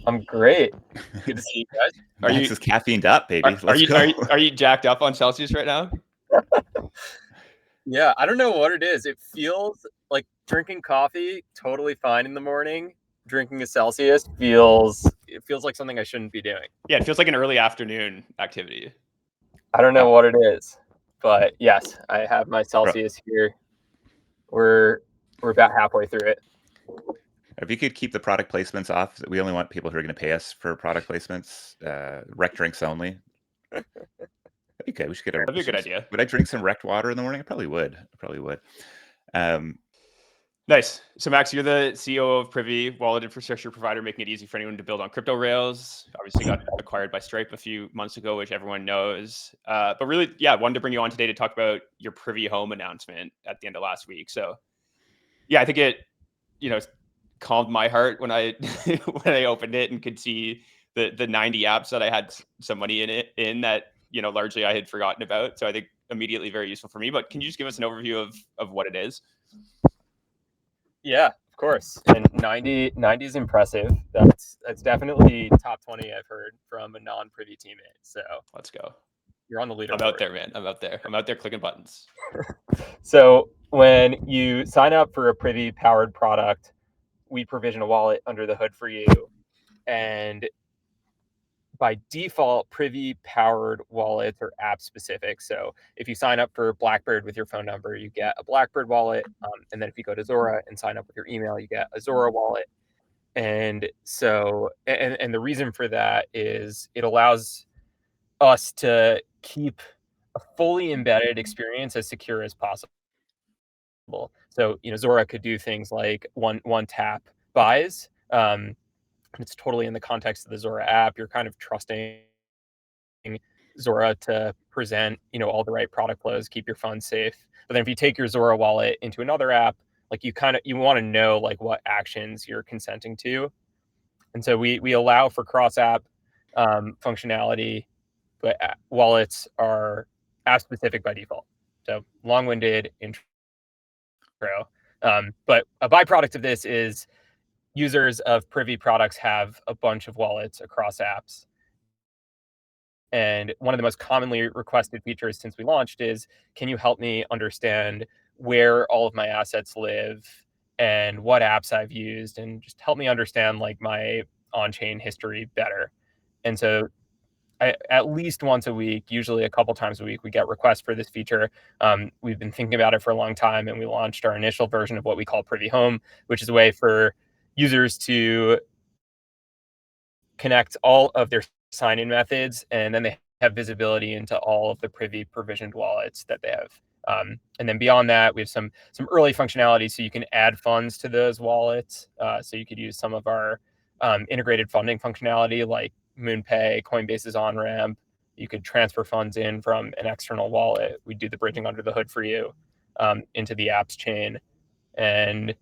I'm great. Good to see you guys. Are Max you is caffeined up, baby. are Let's you go. are you jacked up on Celsius right now? Yeah, I don't know what it is. It feels like drinking coffee totally fine in the morning. Drinking a Celsius feels like something I shouldn't be doing. Yeah, it feels like an early afternoon activity. I don't know what it is, but yes, I have my Celsius here. We're about halfway through it. If you could keep the product placements off, we only want people who are going to pay us for product placements. Rec drinks only. Okay, we should get a. That'd be a good idea. Would I drink some rec water in the morning? I probably would. Nice. So Max, you're the CEO of Privy, wallet infrastructure provider, making it easy for anyone to build on crypto rails. Obviously got acquired by Stripe a few months ago, which everyone knows. But really, yeah, wanted to bring you on today to talk about your Privy Home announcement at the end of last week. So yeah, I think it, calmed my heart when I when I opened it and could see the 90 apps that I had some money in that, largely I had forgotten about. So I think immediately very useful for me. But can you just give us an overview of what it is? Yeah, of course. And 90 is impressive. That's definitely top 20 I've heard from a non-Privy teammate. So Let's go. you're on the leaderboard. I'm out there, man. I'm out there clicking buttons. So when you sign up for a Privy powered product, we provision a wallet under the hood for you. And by default, Privy powered wallets are app specific. So if you sign up for Blackbird with your phone number, you get a Blackbird wallet. And then if you go to Zora and sign up with your email, you get a Zora wallet. And so, and the reason for that is it allows us to keep a fully embedded experience as secure as possible. So, Zora could do things like one tap buys. It's totally in the context of the Zora app. You're kind of trusting Zora to present, all the right product flows, keep your funds safe. But then if you take your Zora wallet into another app, like you want to know like what actions you're consenting to. And so we allow for cross app functionality, but wallets are app specific by default. So long-winded intro. But a byproduct of this is users of Privy products have a bunch of wallets across apps. And one of the most commonly requested features since we launched is, can you help me understand where all of my assets live and what apps I've used, and just help me understand like my on-chain history better. And so at least once a week, usually a couple times a week, we get requests for this feature. We've been thinking about it for a long time, and we launched our initial version of what we call Privy Home, which is a way for users to connect all of their sign-in methods, and then they have visibility into all of the Privy provisioned wallets that they have. And then beyond that, we have some early functionality, so you can add funds to those wallets. So you could use some of our integrated funding functionality like MoonPay, Coinbase's on-ramp. You could transfer funds in from an external wallet. We do the bridging under the hood for you into the apps chain. And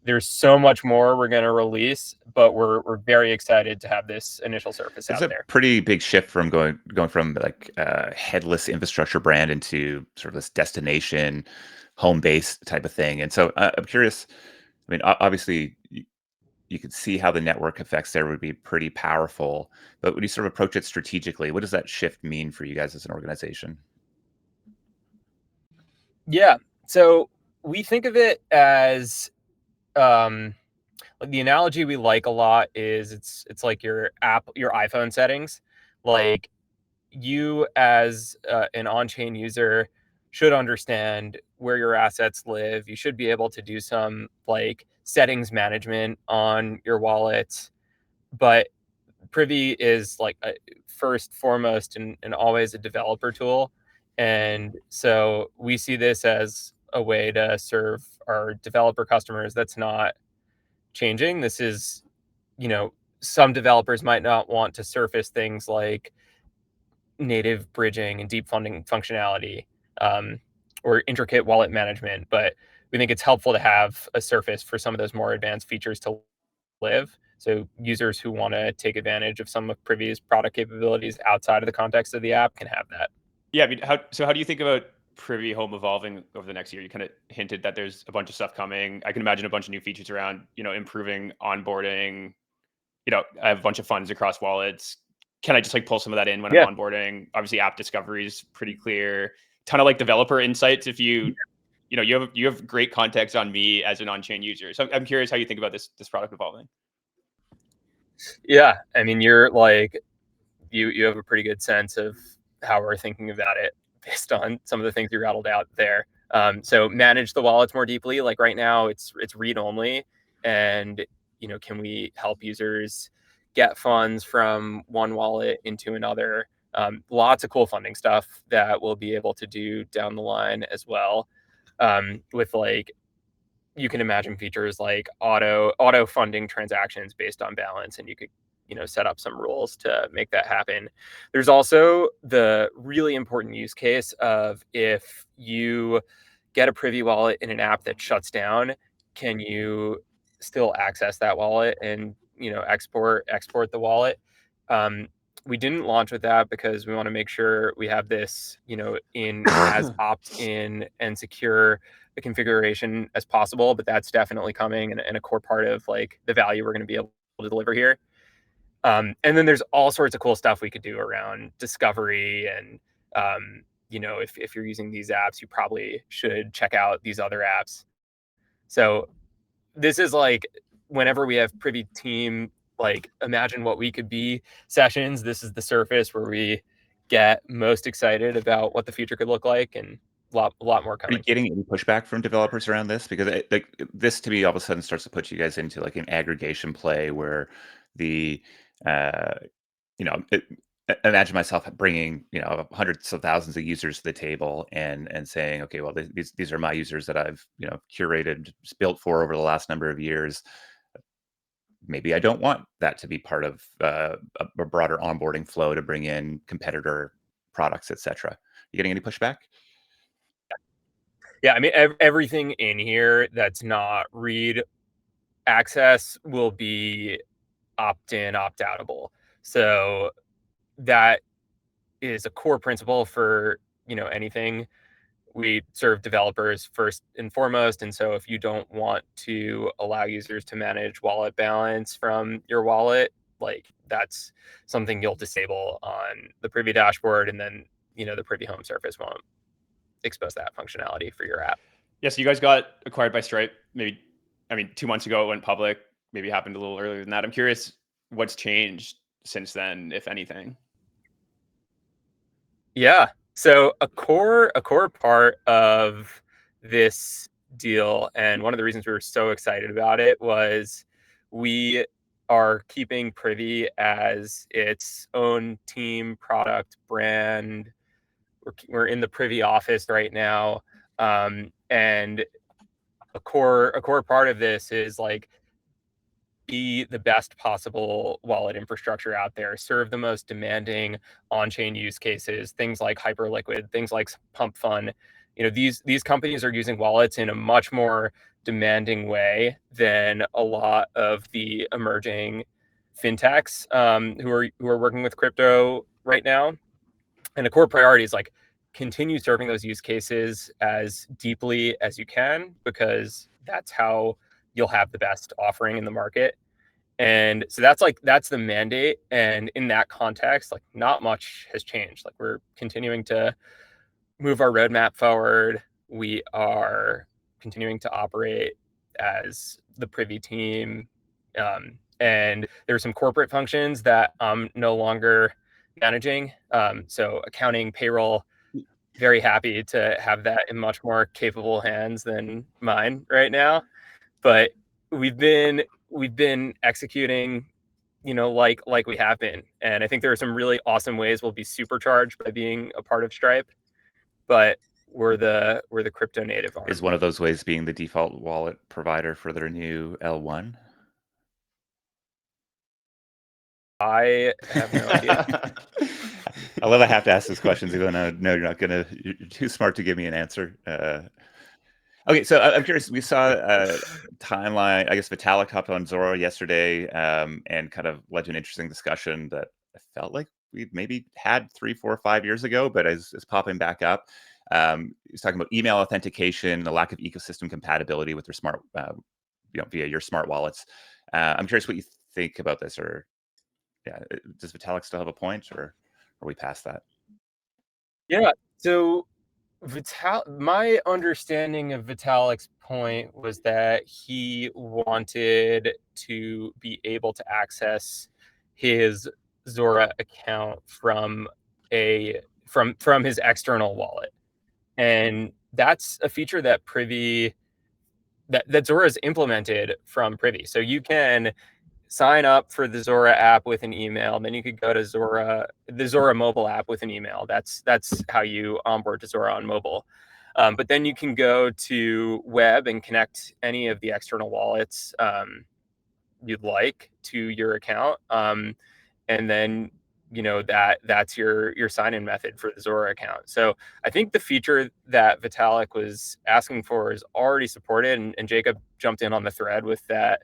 there's so much more we're going to release, but we're very excited to have this initial surface out there. It's a pretty big shift from going from like a headless infrastructure brand into sort of this destination home base type of thing. And so I'm curious, I mean, obviously you could see how the network effects there would be pretty powerful, but when you sort of approach it strategically, what does that shift mean for you guys as an organization? Yeah. So we think of it as, the analogy we like a lot is it's like your iPhone settings. Like you as an on-chain user should understand where your assets live. You should be able to do some like settings management on your wallets, but Privy is like first, foremost, and always a developer tool. And so we see this as a way to serve our developer customers that's not changing. This is, some developers might not want to surface things like native bridging and deep funding functionality, or intricate wallet management, but we think it's helpful to have a surface for some of those more advanced features to live. So users who want to take advantage of some of Privy's product capabilities outside of the context of the app can have that. Yeah, I mean, how do you think about Privy Home evolving over the next year? You kind of hinted that there's a bunch of stuff coming. I can imagine a bunch of new features around, improving onboarding, I have a bunch of funds across wallets. Can I just like pull some of that in when Yeah. I'm onboarding? Obviously, app discovery is pretty clear. Ton of like developer insights. If you have great context on me as an on-chain user. So I'm curious how you think about this product evolving. Yeah, I mean, you're like you have a pretty good sense of how we're thinking about it based on some of the things you rattled out there. So manage the wallets more deeply. Like right now, it's read only, and can we help users get funds from one wallet into another? Lots of cool funding stuff that we'll be able to do down the line as well. With like you can imagine features like auto funding transactions based on balance, and you could set up some rules to make that happen. There's also the really important use case of if you get a Privy wallet in an app that shuts down, can you still access that wallet and export the wallet? We didn't launch with that because we want to make sure we have this in as opt-in and secure a configuration as possible, but that's definitely coming and a core part of like the value we're going to be able to deliver here. And then there's all sorts of cool stuff we could do around discovery and if you're using these apps, you probably should check out these other apps. So this is like whenever we have Privy team, like imagine what we could be sessions. This is the surface where we get most excited about what the future could look like, and a lot more Are coming. you getting any pushback from developers around this? Because this to me all of a sudden starts to put you guys into like an aggregation play where the uh, imagine myself bringing hundreds of thousands of users to the table and saying, okay, well these are my users that I've curated, built for over the last number of years. Maybe I don't want that to be part of a broader onboarding flow to bring in competitor products, etc. You getting any pushback? Yeah, I mean everything in here that's not read access will be opt-in, opt-outable. So that is a core principle for anything. We serve developers first and foremost, and so if you don't want to allow users to manage wallet balance from your wallet, like that's something you'll disable on the Privy dashboard, and then the Privy home surface won't expose that functionality for your app. Yeah, so you guys got acquired by Stripe. Maybe, 2 months ago it went public. Maybe it happened a little earlier than that. I'm curious what's changed since then, if anything. Yeah. So a core part of this deal, and one of the reasons we were so excited about it, was we are keeping Privy as its own team, product, brand. We're in the Privy office right now, and a core part of this is like be the best possible wallet infrastructure out there, serve the most demanding on-chain use cases, things like Hyperliquid, things like Pump Fund. These companies are using wallets in a much more demanding way than a lot of the emerging fintechs who are working with crypto right now. And a core priority is like continue serving those use cases as deeply as you can, because that's how you'll have the best offering in the market. And so that's the mandate. And in that context, like not much has changed. Like we're continuing to move our roadmap forward. We are continuing to operate as the Privy team. And there are some corporate functions that I'm no longer managing. So accounting, payroll, very happy to have that in much more capable hands than mine right now. But we've been executing like we have been, and I think there are some really awesome ways we'll be supercharged by being a part of Stripe, but we're the crypto native arm. Is one of those ways being the default wallet provider for their new L1? I have no idea. I love I have to ask those questions even though no, you're too smart to give me an answer. Okay, so I'm curious. We saw a timeline. I guess Vitalik hopped on Zora yesterday and kind of led to an interesting discussion that I felt like we maybe had 3, 4, 5 years ago, but is popping back up. He's talking about email authentication, the lack of ecosystem compatibility with your smart, via your smart wallets. I'm curious what you think about this, or does Vitalik still have a point, or are we past that? Yeah. So my understanding of Vitalik's point was that he wanted to be able to access his Zora account from his external wallet. And that's a feature that Zora has implemented from Privy. So you can sign up for the Zora app with an email. Then you could go to the Zora mobile app with an email. That's how you onboard to Zora on mobile. But then you can go to web and connect any of the external wallets you'd like to your account, and then that's your sign-in method for the Zora account. So I think the feature that Vitalik was asking for is already supported, and Jacob jumped in on the thread with that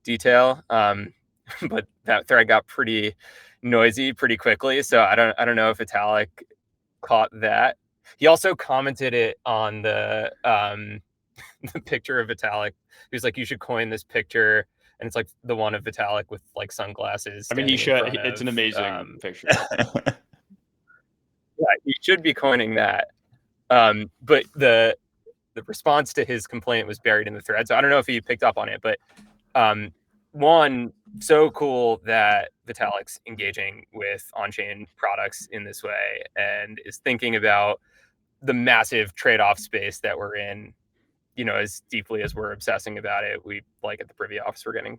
detail. But that thread got pretty noisy pretty quickly, so I don't know if Vitalik caught that. He also commented it on the the picture of Vitalik. He was like, "You should coin this picture," and it's like the one of Vitalik with like sunglasses. I mean, he standing in front should. It's of, an amazing picture. Yeah, he should be coining that. But the response to his complaint was buried in the thread, so I don't know if he picked up on it. But one, so cool that Vitalik's engaging with on-chain products in this way and is thinking about the massive trade-off space that we're in, as deeply as we're obsessing about it. We, like, at the Privy office, we're getting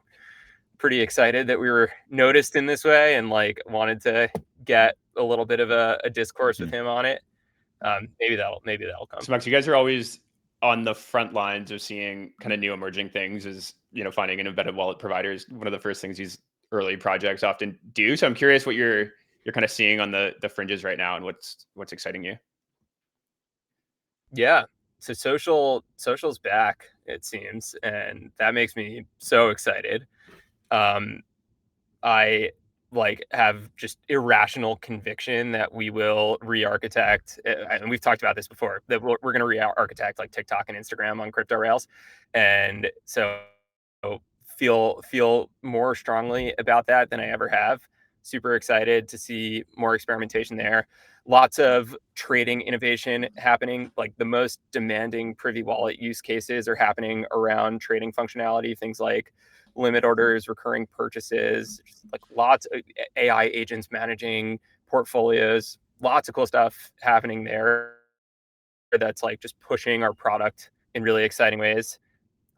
pretty excited that we were noticed in this way, and like wanted to get a little bit of a discourse with him on it. Maybe that'll come. So Max, you guys are always on the front lines of seeing kind of new emerging things. Is finding an embedded wallet provider is one of the first things these early projects often do. So I'm curious what you're kind of seeing on the fringes right now, and what's exciting you. Yeah. So social's back, it seems, and that makes me so excited. I have just irrational conviction that we will re-architect, and we've talked about this before, that we're going to re-architect like TikTok and Instagram on crypto rails. And so feel more strongly about that than I ever have. Super excited to see more experimentation there. Lots of trading innovation happening. Like, the most demanding Privy wallet use cases are happening around trading functionality, things like limit orders, recurring purchases, like lots of AI agents managing portfolios, lots of cool stuff happening there that's like just pushing our product in really exciting ways.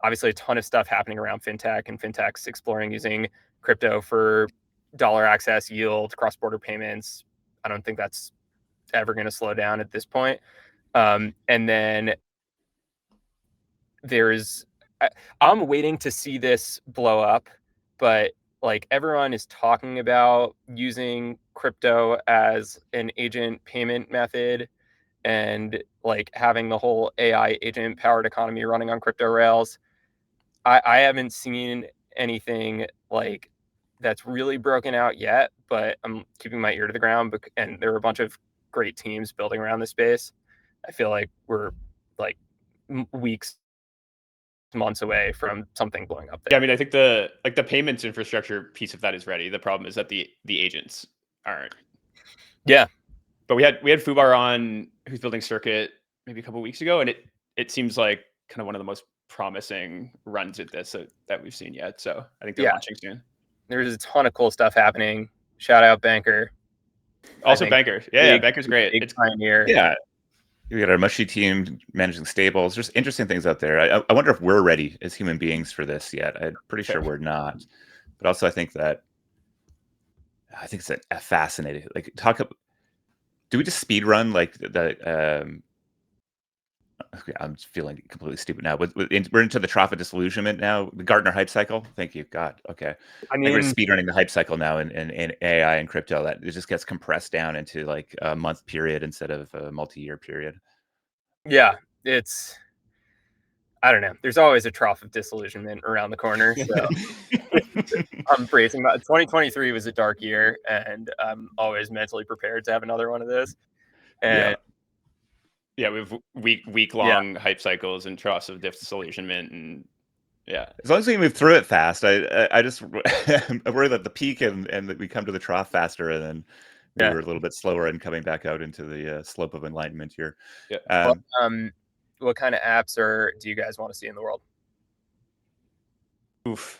Obviously, a ton of stuff happening around fintech, and fintechs exploring using crypto for dollar access, yield, cross-border payments. I don't think that's ever going to slow down at this point. And then I'm waiting to see this blow up, but like, everyone is talking about using crypto as an agent payment method, and like having the whole AI agent powered economy running on crypto rails. I haven't seen anything like that's really broken out yet, but I'm keeping my ear to the ground, and there are a bunch of great teams building around the space. I feel like we're like weeks, months away from something blowing up there. Yeah, I mean, I think the payments infrastructure piece of that is ready. The problem is that the agents aren't. Yeah. But we had Fubar on, who's building Circuit, maybe a couple of weeks ago, and it seems like kind of one of the most promising runs at this that we've seen yet. So I think they're launching soon. There's a ton of cool stuff happening. Shout out Banker. Also Banker. Yeah, Banker's great. It's pioneer. Yeah. We got our mushy team managing stables. There's interesting things out there. I wonder if we're ready as human beings for this yet. I'm pretty sure we're not. But also, I think it's a fascinating. Like, do we just speed run like the? I'm feeling completely stupid now. We're into the trough of disillusionment now. The Gartner hype cycle. Thank you, God. Okay. I mean, we're speed running the hype cycle now in AI and crypto. That it just gets compressed down into like a month period instead of a multi-year period. Yeah, I don't know. There's always a trough of disillusionment around the corner. So I'm bracing. 2023 was a dark year, and I'm always mentally prepared to have another one of those. And yeah, we have week long hype cycles and troughs of disillusionment, and Yeah. As long as we move through it fast, I just I'm worried that the peak and that we come to the trough faster, and then maybe we're a little bit slower in coming back out into the slope of enlightenment here. Yeah. What kind of apps do you guys want to see in the world? Oof.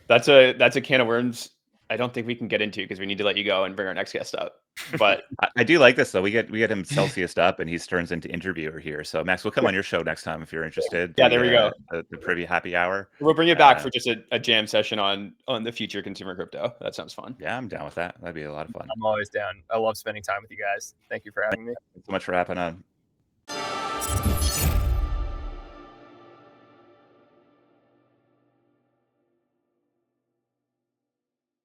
That's a can of worms I don't think we can get into because we need to let you go and bring our next guest up. But I do like this though. We get him Celsius up, and he turns into interviewer here. So Max, we'll come on your show next time if you're interested. Yeah, there we go. The Privy Happy Hour. We'll bring it back for just a jam session on the future consumer crypto. That sounds fun. Yeah, I'm down with that. That'd be a lot of fun. I'm always down. I love spending time with you guys. Thank you for having me. Thanks so much for hopping on.